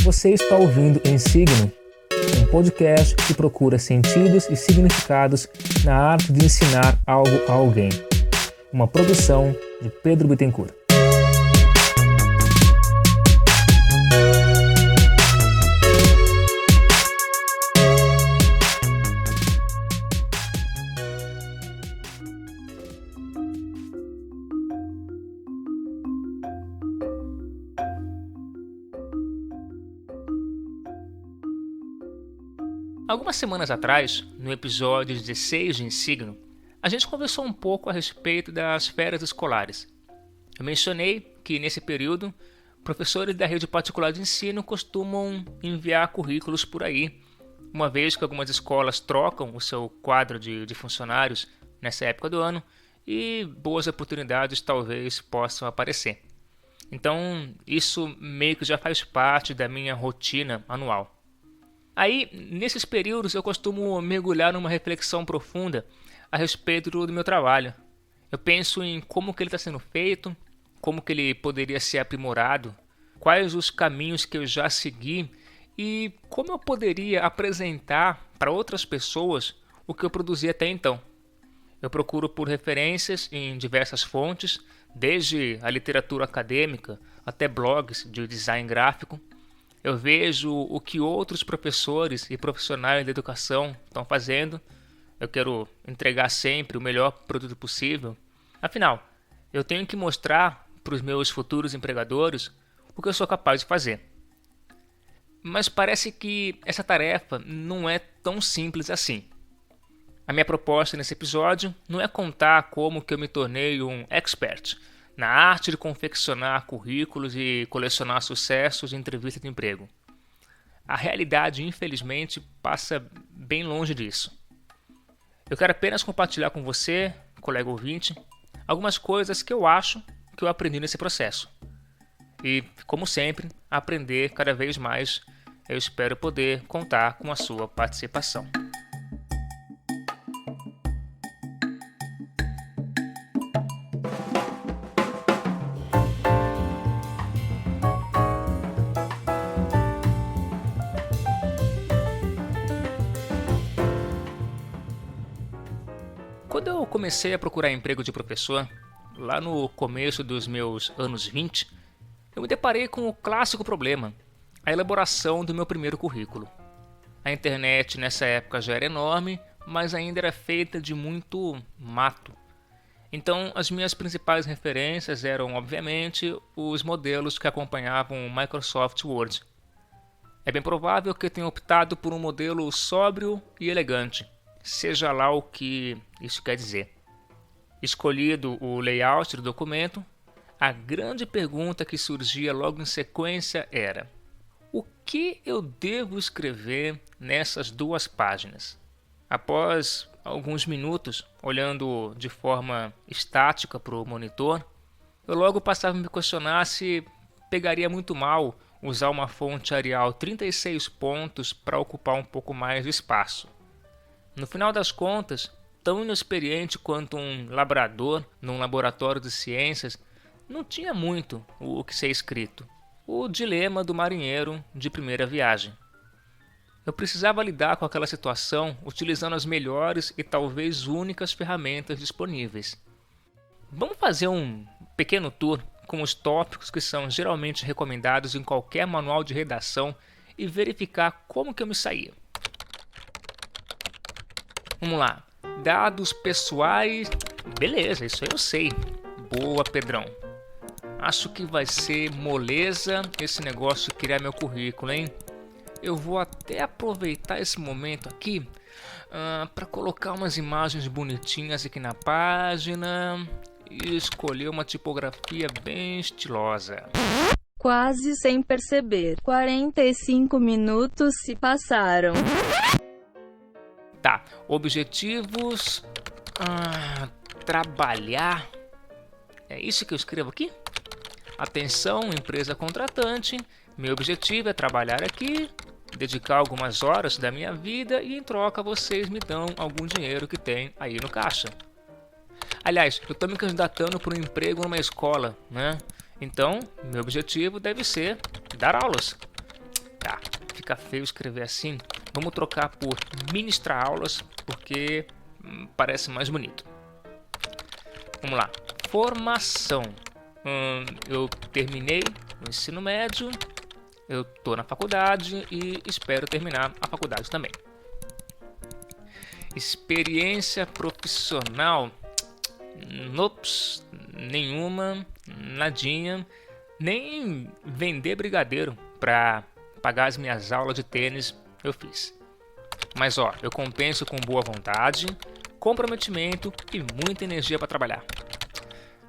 Você está ouvindo Em Signo, um podcast que procura sentidos e significados na arte de ensinar algo a alguém. Uma produção de Pedro Bittencourt. Algumas semanas atrás, no episódio 16 de Em Signo, a gente conversou um pouco a respeito das férias escolares. Eu mencionei que nesse período, professores da rede particular de ensino costumam enviar currículos por aí, uma vez que algumas escolas trocam o seu quadro de funcionários nessa época do ano e boas oportunidades talvez possam aparecer. Então, isso meio que já faz parte da minha rotina anual. Aí, nesses períodos, eu costumo mergulhar numa reflexão profunda a respeito do meu trabalho. Eu penso em como que ele está sendo feito, como que ele poderia ser aprimorado, quais os caminhos que eu já segui e como eu poderia apresentar para outras pessoas o que eu produzi até então. Eu procuro por referências em diversas fontes, desde a literatura acadêmica até blogs de design gráfico. Eu vejo o que outros professores e profissionais da educação estão fazendo. Eu quero entregar sempre o melhor produto possível. Afinal, eu tenho que mostrar para os meus futuros empregadores o que eu sou capaz de fazer. Mas parece que essa tarefa não é tão simples assim. A minha proposta nesse episódio não é contar como que eu me tornei um expert na arte de confeccionar currículos e colecionar sucessos de entrevista de emprego. A realidade, infelizmente, passa bem longe disso. Eu quero apenas compartilhar com você, colega ouvinte, algumas coisas que eu acho que eu aprendi nesse processo. E, como sempre, aprender cada vez mais, eu espero poder contar com a sua participação. Quando eu comecei a procurar emprego de professor, lá no começo dos meus anos 20, eu me deparei com o clássico problema, a elaboração do meu primeiro currículo. A internet nessa época já era enorme, mas ainda era feita de muito mato. Então as minhas principais referências eram, obviamente, os modelos que acompanhavam o Microsoft Word. É bem provável que eu tenha optado por um modelo sóbrio e elegante, seja lá o que isso quer dizer. Escolhido o layout do documento, a grande pergunta que surgia logo em sequência era: o que eu devo escrever nessas 2 páginas? Após alguns minutos, olhando de forma estática para o monitor, eu logo passava a me questionar se pegaria muito mal usar uma fonte Arial 36 pontos para ocupar um pouco mais de espaço. No final das contas, tão inexperiente quanto um labrador num laboratório de ciências, não tinha muito o que ser escrito. O dilema do marinheiro de primeira viagem. Eu precisava lidar com aquela situação utilizando as melhores e talvez únicas ferramentas disponíveis. Vamos fazer um pequeno tour com os tópicos que são geralmente recomendados em qualquer manual de redação e verificar como que eu me saía. Vamos lá. Dados pessoais. Beleza, isso aí eu sei. Boa, Pedrão. Acho que vai ser moleza esse negócio de criar meu currículo, hein? Eu vou até aproveitar esse momento aqui para colocar umas imagens bonitinhas aqui na página e escolher uma tipografia bem estilosa. Quase sem perceber, 45 minutos se passaram. Tá, objetivos, trabalhar, é isso que eu escrevo aqui? Atenção, empresa contratante, meu objetivo é trabalhar aqui, dedicar algumas horas da minha vida e em troca vocês me dão algum dinheiro que tem aí no caixa. Aliás, eu estou me candidatando para um emprego numa escola, né? Então, meu objetivo deve ser dar aulas. fica feio escrever assim. Vamos trocar por ministrar aulas, porque parece mais bonito. Vamos lá. Formação. Eu terminei o ensino médio, eu estou na faculdade e espero terminar a faculdade também. Experiência profissional. Nops, nenhuma, nadinha. Nem vender brigadeiro para pagar as minhas aulas de tênis eu fiz. Mas eu compenso com boa vontade, comprometimento e muita energia para trabalhar.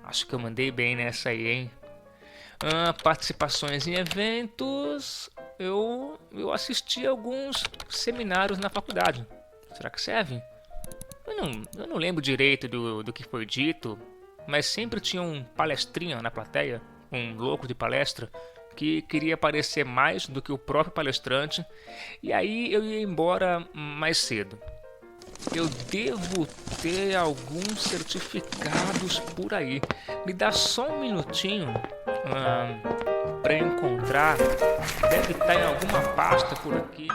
Acho que eu mandei bem nessa aí, hein? Participações em eventos. Eu assisti a alguns seminários na faculdade. Será que serve? Eu não lembro direito do que foi dito, mas sempre tinha um palestrinha na plateia, um louco de palestra, que queria parecer mais do que o próprio palestrante, e aí eu ia embora mais cedo. Eu devo ter alguns certificados por aí. Me dá só um minutinho para encontrar. Deve estar em alguma pasta por aqui.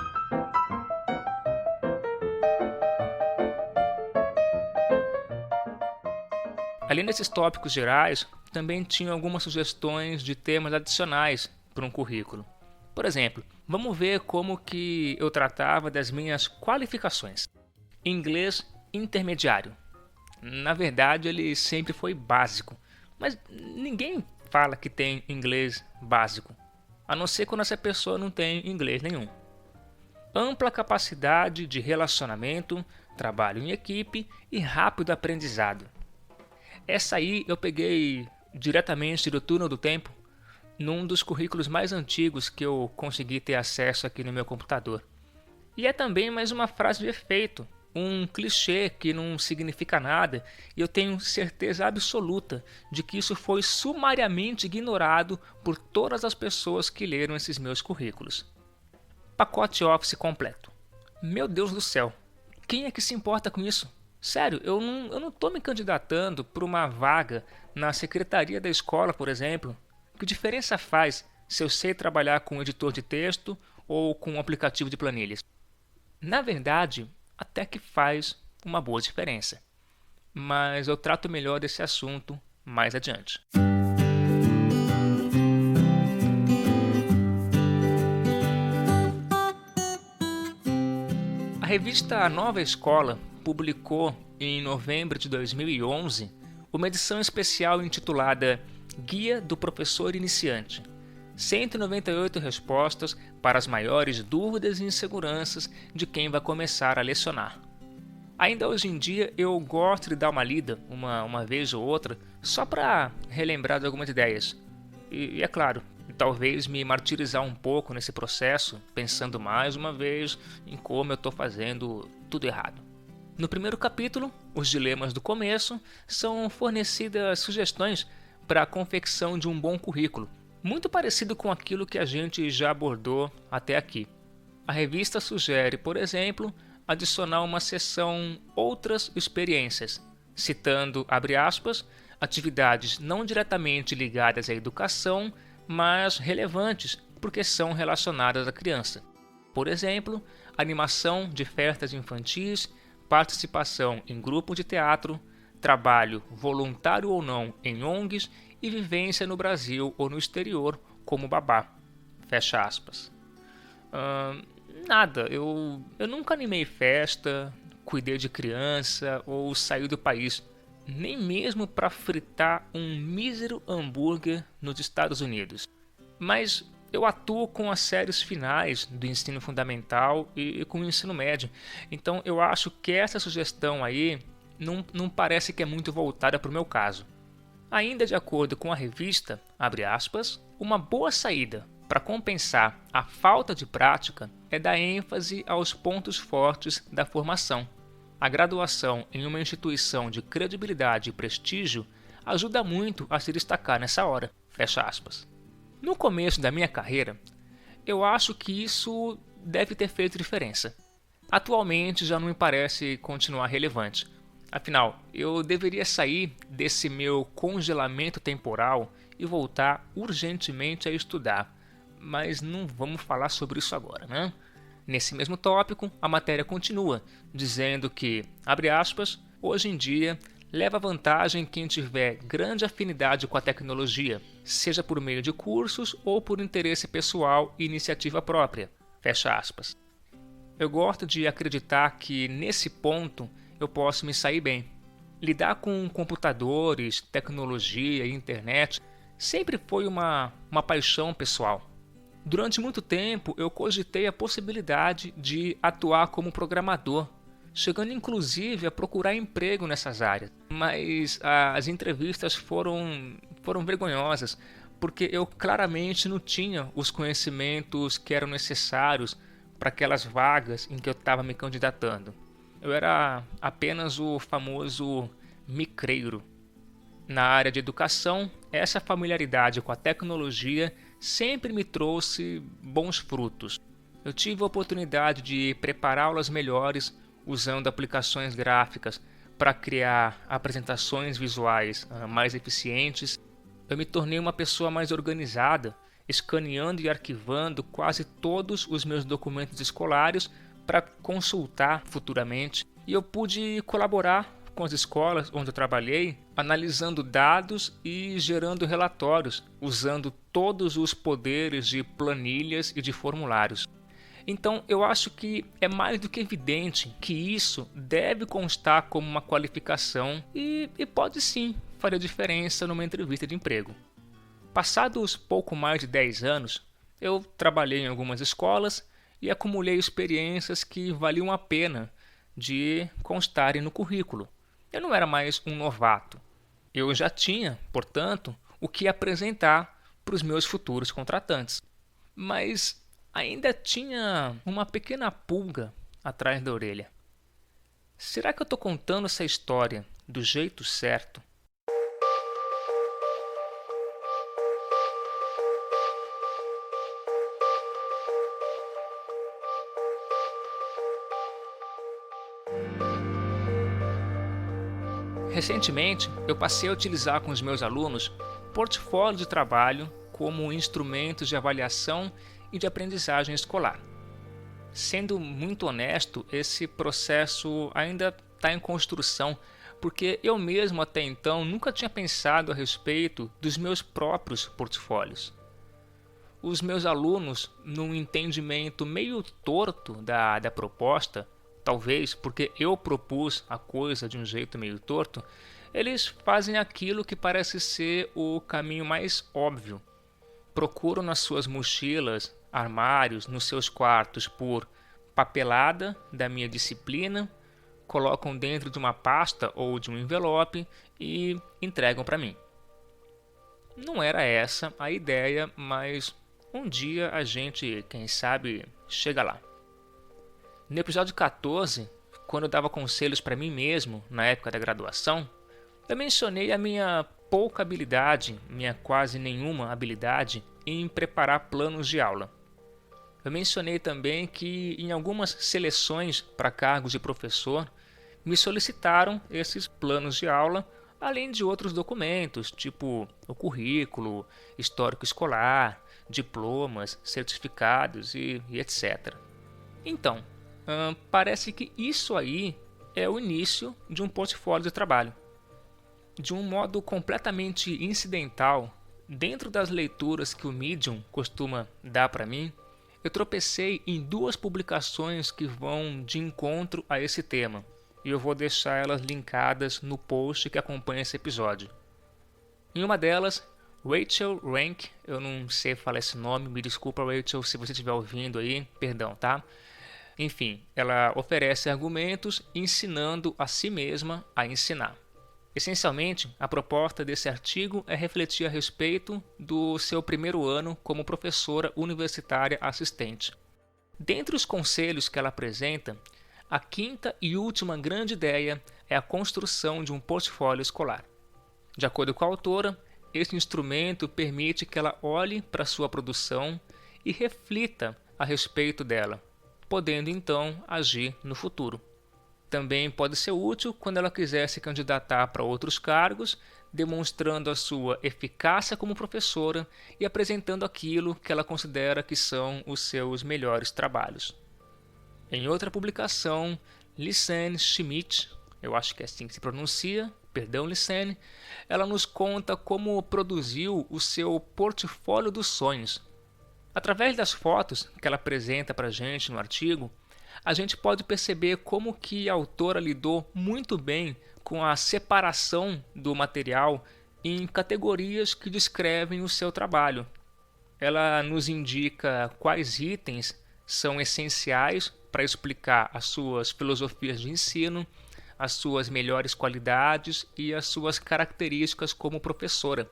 Além desses tópicos gerais, também tinha algumas sugestões de temas adicionais para um currículo. Por exemplo, vamos ver como que eu tratava das minhas qualificações. Inglês intermediário. Na verdade, ele sempre foi básico, mas ninguém fala que tem inglês básico, a não ser quando essa pessoa não tem inglês nenhum. Ampla capacidade de relacionamento, trabalho em equipe e rápido aprendizado. Essa aí eu peguei diretamente do Túnel do Tempo, num dos currículos mais antigos que eu consegui ter acesso aqui no meu computador. E é também mais uma frase de efeito, um clichê que não significa nada, e eu tenho certeza absoluta de que isso foi sumariamente ignorado por todas as pessoas que leram esses meus currículos. Pacote Office completo. Meu Deus do céu, quem é que se importa com isso? Sério, eu não estou me candidatando para uma vaga na secretaria da escola, por exemplo. Que diferença faz se eu sei trabalhar com editor de texto ou com um aplicativo de planilhas? Na verdade, até que faz uma boa diferença. Mas eu trato melhor desse assunto mais adiante. A revista Nova Escola publicou em novembro de 2011 uma edição especial intitulada Guia do Professor Iniciante. 198 respostas para as maiores dúvidas e inseguranças de quem vai começar a lecionar. Ainda hoje em dia eu gosto de dar uma lida, uma vez ou outra, só para relembrar de algumas ideias. E é claro, talvez me martirizar um pouco nesse processo, pensando mais uma vez em como eu estou fazendo tudo errado. No primeiro capítulo, os dilemas do começo, são fornecidas sugestões para a confecção de um bom currículo, muito parecido com aquilo que a gente já abordou até aqui. A revista sugere, por exemplo, adicionar uma seção Outras Experiências, citando, abre aspas, atividades não diretamente ligadas à educação, mas relevantes porque são relacionadas à criança. Por exemplo, animação de festas infantis, participação em grupo de teatro, trabalho voluntário ou não em ONGs e vivência no Brasil ou no exterior como babá. Fecha aspas. Nada, eu nunca animei festa, cuidei de criança ou saí do país, nem mesmo para fritar um mísero hambúrguer nos Estados Unidos. Mas eu atuo com as séries finais do ensino fundamental e com o ensino médio, então eu acho que essa sugestão aí não parece que é muito voltada para o meu caso. Ainda de acordo com a revista, abre aspas, uma boa saída para compensar a falta de prática é dar ênfase aos pontos fortes da formação. A graduação em uma instituição de credibilidade e prestígio ajuda muito a se destacar nessa hora. Fecha aspas. No começo da minha carreira, eu acho que isso deve ter feito diferença. Atualmente já não me parece continuar relevante. Afinal, eu deveria sair desse meu congelamento temporal e voltar urgentemente a estudar. mas não vamos falar sobre isso agora, né? Nesse mesmo tópico, a matéria continua, dizendo que, abre aspas, hoje em dia, leva vantagem quem tiver grande afinidade com a tecnologia, seja por meio de cursos ou por interesse pessoal e iniciativa própria, fecha aspas. Eu gosto de acreditar que, nesse ponto, eu posso me sair bem. Lidar com computadores, tecnologia e internet sempre foi uma paixão pessoal. Durante muito tempo, eu cogitei a possibilidade de atuar como programador, chegando inclusive a procurar emprego nessas áreas. Mas as entrevistas foram vergonhosas, porque eu claramente não tinha os conhecimentos que eram necessários para aquelas vagas em que eu estava me candidatando. Eu era apenas o famoso micreiro. Na área de educação, essa familiaridade com a tecnologia sempre me trouxe bons frutos. Eu tive a oportunidade de preparar aulas melhores usando aplicações gráficas para criar apresentações visuais mais eficientes. Eu me tornei uma pessoa mais organizada, escaneando e arquivando quase todos os meus documentos escolares para consultar futuramente. E eu pude colaborar com as escolas onde eu trabalhei, analisando dados e gerando relatórios, usando todos os poderes de planilhas e de formulários. Então, eu acho que é mais do que evidente que isso deve constar como uma qualificação e pode sim fazer diferença numa entrevista de emprego. Passados pouco mais de 10 anos, eu trabalhei em algumas escolas e acumulei experiências que valiam a pena de constarem no currículo. Eu não era mais um novato. Eu já tinha, portanto, o que apresentar para os meus futuros contratantes. Mas ainda tinha uma pequena pulga atrás da orelha. Será que eu estou contando essa história do jeito certo? Recentemente, eu passei a utilizar com os meus alunos portfólios de trabalho como instrumentos de avaliação e de aprendizagem escolar. Sendo muito honesto, esse processo ainda está em construção, porque eu mesmo até então nunca tinha pensado a respeito dos meus próprios portfólios. Os meus alunos, num entendimento meio torto da proposta, talvez porque eu propus a coisa de um jeito meio torto, eles fazem aquilo que parece ser o caminho mais óbvio. Procuram nas suas mochilas, armários, nos seus quartos por papelada da minha disciplina, colocam dentro de uma pasta ou de um envelope e entregam para mim. Não era essa a ideia, mas um dia a gente, quem sabe, chega lá. No episódio 14, quando eu dava conselhos para mim mesmo, na época da graduação, eu mencionei a minha pouca habilidade, minha quase nenhuma habilidade em preparar planos de aula. Eu mencionei também que em algumas seleções para cargos de professor, me solicitaram esses planos de aula, além de outros documentos, tipo o currículo, histórico escolar, diplomas, certificados e etc. Então, parece que isso aí é o início de um portfólio de trabalho. De um modo completamente incidental, dentro das leituras que o Medium costuma dar para mim, eu tropecei em duas publicações que vão de encontro a esse tema, e eu vou deixar elas linkadas no post que acompanha esse episódio. Em uma delas, Rachel Rank, eu não sei falar esse nome, me desculpa Rachel se você estiver ouvindo aí, perdão, tá? Enfim, ela oferece argumentos ensinando a si mesma a ensinar. Essencialmente, a proposta desse artigo é refletir a respeito do seu primeiro ano como professora universitária assistente. Dentre os conselhos que ela apresenta, a quinta e última grande ideia é a construção de um portfólio escolar. De acordo com a autora, esse instrumento permite que ela olhe para sua produção e reflita a respeito dela, podendo então agir no futuro. Também pode ser útil quando ela quiser se candidatar para outros cargos, demonstrando a sua eficácia como professora e apresentando aquilo que ela considera que são os seus melhores trabalhos. Em outra publicação, Lisanne Schmidt, eu acho que é assim que se pronuncia, perdão Lisanne, ela nos conta como produziu o seu portfólio dos sonhos. Através das fotos que ela apresenta para a gente no artigo, a gente pode perceber como que a autora lidou muito bem com a separação do material em categorias que descrevem o seu trabalho. Ela nos indica quais itens são essenciais para explicar as suas filosofias de ensino, as suas melhores qualidades e as suas características como professora.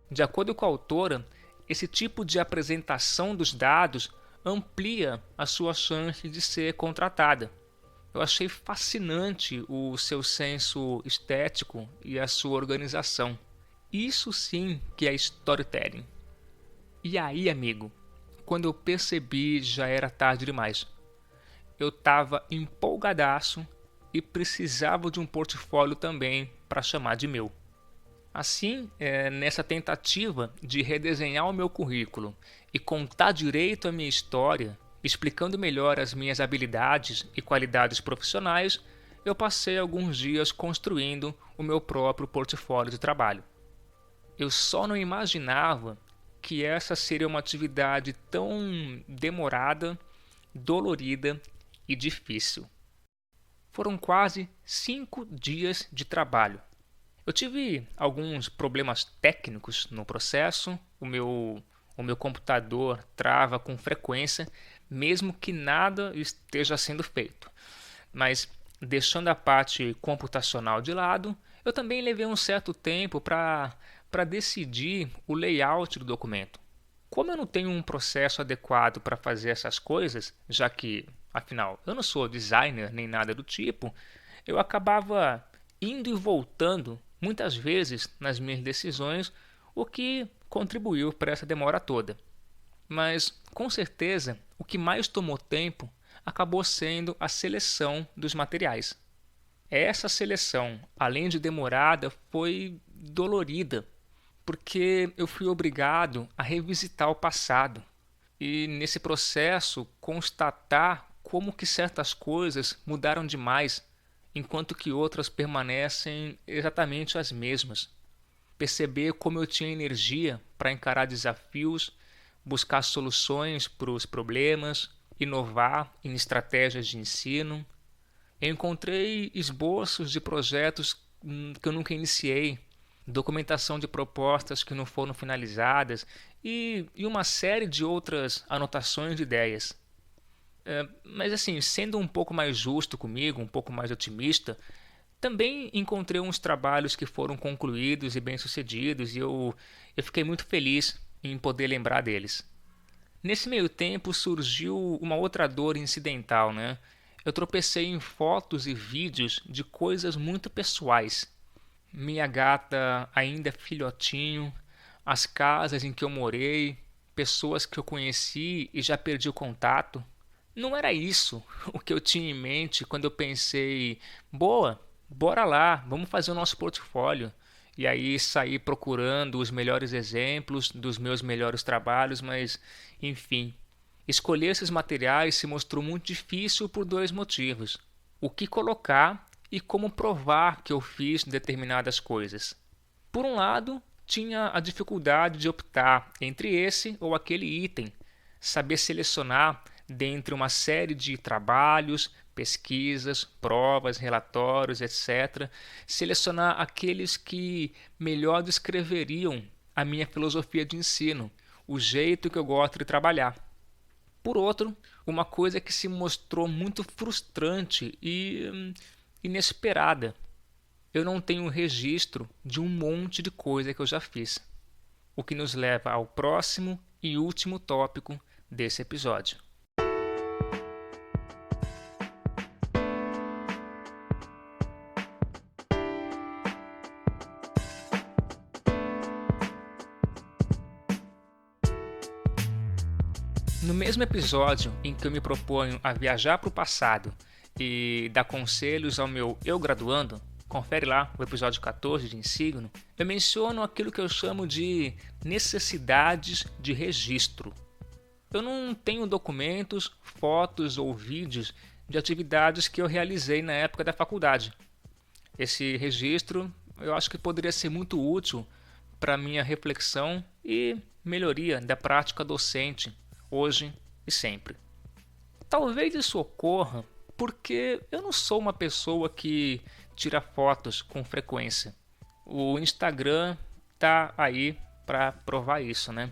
De acordo com a autora, esse tipo de apresentação dos dados amplia a sua chance de ser contratada. Eu achei fascinante o seu senso estético e a sua organização. Isso sim que é storytelling. E aí, amigo, quando eu percebi já era tarde demais. Eu estava empolgadaço e precisava de um portfólio também para chamar de meu. Assim, nessa tentativa de redesenhar o meu currículo e contar direito a minha história, explicando melhor as minhas habilidades e qualidades profissionais, eu passei alguns dias construindo o meu próprio portfólio de trabalho. Eu só não imaginava que essa seria uma atividade tão demorada, dolorida e difícil. Foram quase 5 dias de trabalho. Eu tive alguns problemas técnicos no processo, o meu computador trava com frequência, mesmo que nada esteja sendo feito. Mas, deixando a parte computacional de lado, eu também levei um certo tempo para decidir o layout do documento. Como eu não tenho um processo adequado para fazer essas coisas, já que, afinal, eu não sou designer nem nada do tipo, eu acabava indo e voltando muitas vezes nas minhas decisões, o que contribuiu para essa demora toda. Mas, com certeza, o que mais tomou tempo acabou sendo a seleção dos materiais. Essa seleção, além de demorada, foi dolorida, porque eu fui obrigado a revisitar o passado e, nesse processo, constatar como que certas coisas mudaram demais, enquanto que outras permanecem exatamente as mesmas. Perceber como eu tinha energia para encarar desafios, buscar soluções para os problemas, inovar em estratégias de ensino. Eu encontrei esboços de projetos que eu nunca iniciei, documentação de propostas que não foram finalizadas e uma série de outras anotações de ideias. Mas assim, sendo um pouco mais justo comigo, um pouco mais otimista, também encontrei uns trabalhos que foram concluídos e bem-sucedidos e eu fiquei muito feliz em poder lembrar deles. Nesse meio tempo surgiu uma outra dor incidental, né? Eu tropecei em fotos e vídeos de coisas muito pessoais. Minha gata ainda é filhotinho, as casas em que eu morei, pessoas que eu conheci e já perdi o contato. Não era isso o que eu tinha em mente quando eu pensei, bora lá, vamos fazer o nosso portfólio. E aí saí procurando os melhores exemplos dos meus melhores trabalhos, mas enfim, escolher esses materiais se mostrou muito difícil por 2 motivos. O que colocar e como provar que eu fiz determinadas coisas. Por um lado, tinha a dificuldade de optar entre esse ou aquele item, saber selecionar dentre uma série de trabalhos, pesquisas, provas, relatórios, etc., selecionar aqueles que melhor descreveriam a minha filosofia de ensino, o jeito que eu gosto de trabalhar. Por outro, uma coisa que se mostrou muito frustrante e inesperada. Eu não tenho registro de um monte de coisa que eu já fiz. O que nos leva ao próximo e último tópico desse episódio. No mesmo episódio em que eu me proponho a viajar para o passado e dar conselhos ao meu eu graduando, confere lá o episódio 14 de Insigno, eu menciono aquilo que eu chamo de necessidades de registro. Eu não tenho documentos, fotos ou vídeos de atividades que eu realizei na época da faculdade. Esse registro eu acho que poderia ser muito útil para minha reflexão e melhoria da prática docente, hoje e sempre. Talvez isso ocorra porque eu não sou uma pessoa que tira fotos com frequência. O Instagram tá aí para provar isso, né?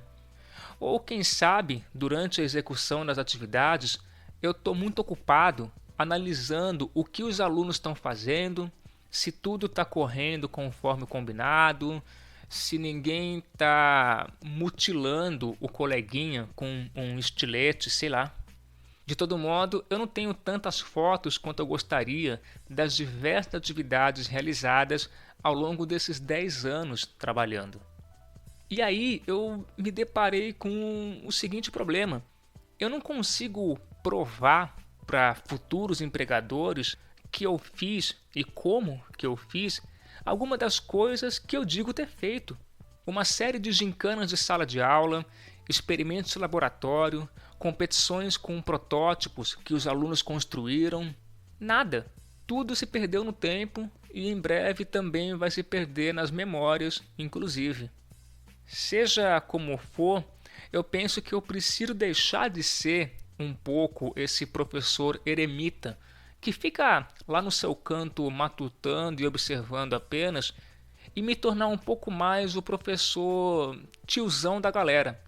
Ou quem sabe, durante a execução das atividades, eu estou muito ocupado analisando o que os alunos estão fazendo, se tudo está correndo conforme combinado, se ninguém está mutilando o coleguinha com um estilete, sei lá. De todo modo, eu não tenho tantas fotos quanto eu gostaria das diversas atividades realizadas ao longo desses 10 anos trabalhando. E aí eu me deparei com o seguinte problema. Eu não consigo provar para futuros empregadores que eu fiz e como que eu fiz alguma das coisas que eu digo ter feito. Uma série de gincanas de sala de aula, experimentos de laboratório, competições com protótipos que os alunos construíram. Nada. Tudo se perdeu no tempo e em breve também vai se perder nas memórias, inclusive. Seja como for, eu penso que eu preciso deixar de ser um pouco esse professor eremita que fica lá no seu canto matutando e observando apenas e me tornar um pouco mais o professor tiozão da galera,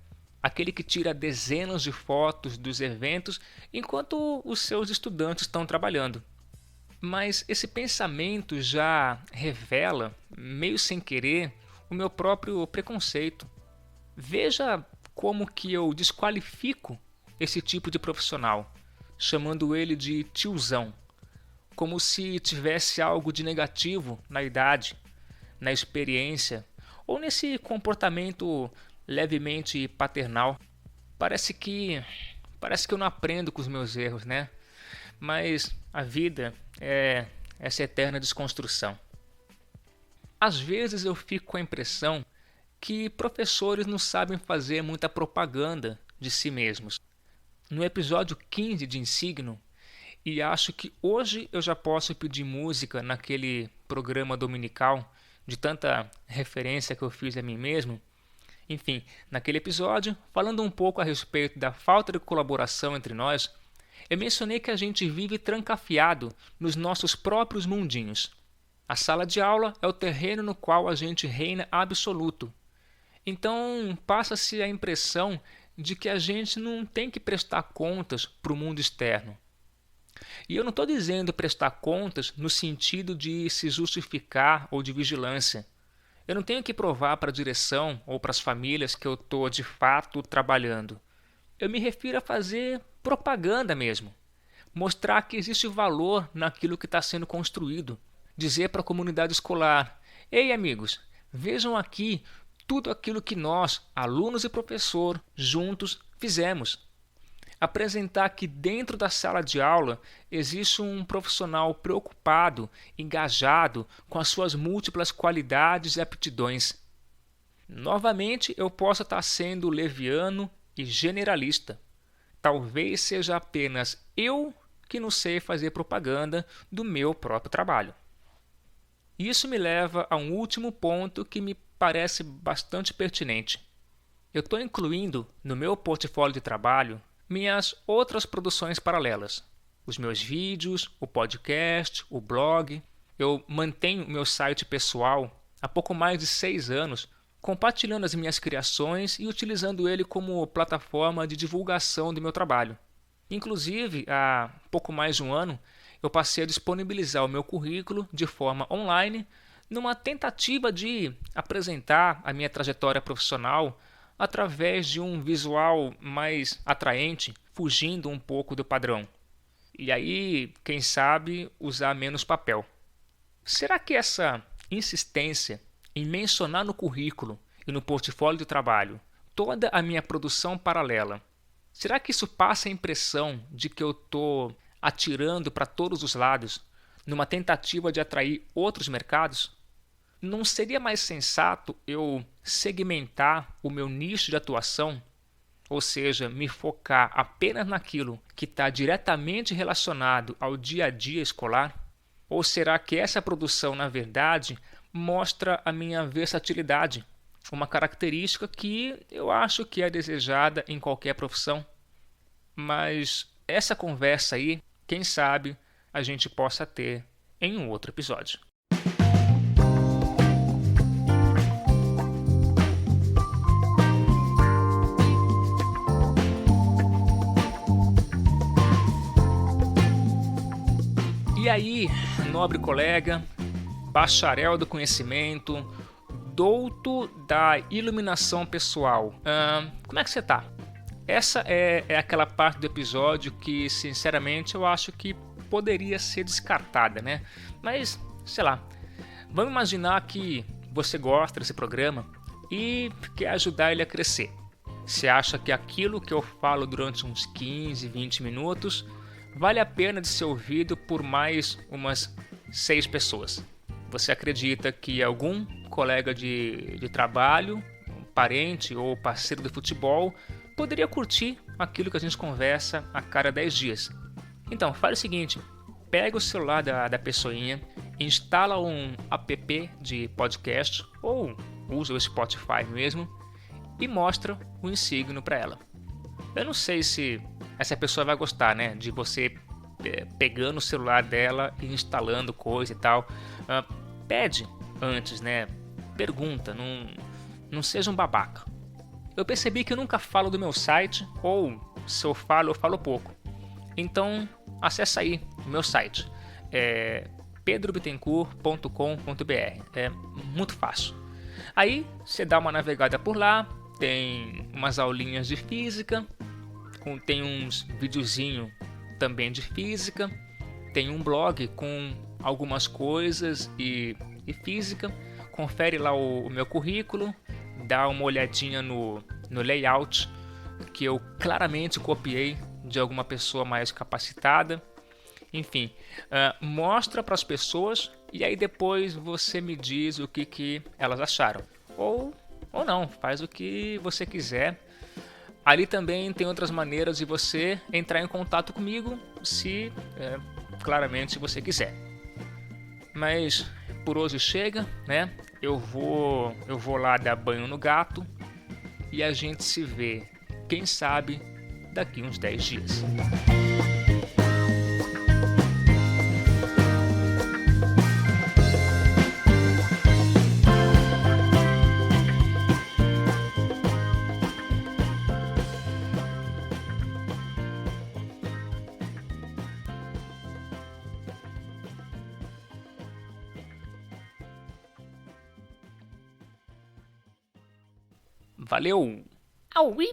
aquele que tira dezenas de fotos dos eventos enquanto os seus estudantes estão trabalhando. Mas esse pensamento já revela, meio sem querer, o meu próprio preconceito. Veja como que eu desqualifico esse tipo de profissional, chamando ele de tiozão, como se tivesse algo de negativo na idade, na experiência ou nesse comportamento levemente paternal. Parece que eu não aprendo com os meus erros, né? Mas a vida é essa eterna desconstrução. Às vezes eu fico com a impressão que professores não sabem fazer muita propaganda de si mesmos. No episódio 15 de Insigno, e acho que hoje eu já posso pedir música naquele programa dominical, de tanta referência que eu fiz a mim mesmo. Enfim, naquele episódio, falando um pouco a respeito da falta de colaboração entre nós, eu mencionei que a gente vive trancafiado nos nossos próprios mundinhos. A sala de aula é o terreno no qual a gente reina absoluto. Então passa-se a impressão de que a gente não tem que prestar contas para o mundo externo. E eu não estou dizendo prestar contas no sentido de se justificar ou de vigilância. Eu não tenho que provar para a direção ou para as famílias que eu estou de fato trabalhando. Eu me refiro a fazer propaganda mesmo. Mostrar que existe valor naquilo que está sendo construído. Dizer para a comunidade escolar: ei amigos, vejam aqui tudo aquilo que nós, alunos e professor, juntos fizemos. Apresentar que dentro da sala de aula existe um profissional preocupado, engajado com as suas múltiplas qualidades e aptidões. Novamente eu posso estar sendo leviano e generalista. Talvez seja apenas eu que não sei fazer propaganda do meu próprio trabalho. Isso me leva a um último ponto que me parece bastante pertinente. Eu estou incluindo no meu portfólio de trabalho minhas outras produções paralelas. Os meus vídeos, o podcast, o blog. Eu mantenho meu site pessoal há pouco mais de 6 anos, compartilhando as minhas criações e utilizando ele como plataforma de divulgação do meu trabalho. Inclusive, há pouco mais de um ano, eu passei a disponibilizar o meu currículo de forma online, numa tentativa de apresentar a minha trajetória profissional através de um visual mais atraente, fugindo um pouco do padrão. E aí, quem sabe, usar menos papel. Será que essa insistência em mencionar no currículo e no portfólio de trabalho toda a minha produção paralela, será que isso passa a impressão de que eu estou atirando para todos os lados, numa tentativa de atrair outros mercados? Não seria mais sensato eu segmentar o meu nicho de atuação, ou seja, me focar apenas naquilo que está diretamente relacionado ao dia a dia escolar? Ou será que essa produção, na verdade, mostra a minha versatilidade, uma característica que eu acho que é desejada em qualquer profissão? Mas essa conversa aí, quem sabe a gente possa ter em um outro episódio. E aí, nobre colega, bacharel do conhecimento, douto da iluminação pessoal, como é que você tá? Essa é aquela parte do episódio que, sinceramente, eu acho que poderia ser descartada, né? Mas, sei lá, vamos imaginar que você gosta desse programa e quer ajudar ele a crescer. Você acha que aquilo que eu falo durante uns 15, 20 minutos vale a pena de ser ouvido por mais umas 6 pessoas? Você acredita que algum colega de trabalho, um parente ou parceiro do futebol poderia curtir aquilo que a gente conversa a cada 10 dias? Então, faz o seguinte, pega o celular da pessoinha, instala um app de podcast ou usa o Spotify mesmo e mostra o Insigno para ela. Eu não sei se essa pessoa vai gostar, né, de você pegando o celular dela e instalando coisa e tal. Pede antes, né? Pergunta, não seja um babaca. Eu percebi que eu nunca falo do meu site, ou se eu falo pouco. Então, acessa aí o meu site. É pedrobittencourt.com.br. É muito fácil. Aí, você dá uma navegada por lá, tem umas aulinhas de física, tem uns videozinhos também de física, tem um blog com algumas coisas e física. Confere lá o meu currículo, dá uma olhadinha no layout que eu claramente copiei de alguma pessoa mais capacitada. Enfim, mostra para as pessoas e aí depois você me diz o que elas acharam. Ou não, faz o que você quiser. Ali também tem outras maneiras de você entrar em contato comigo, se claramente você quiser. Mas por hoje chega, né? Eu vou lá dar banho no gato e a gente se vê, quem sabe, daqui uns 10 dias. Valeu! Aui!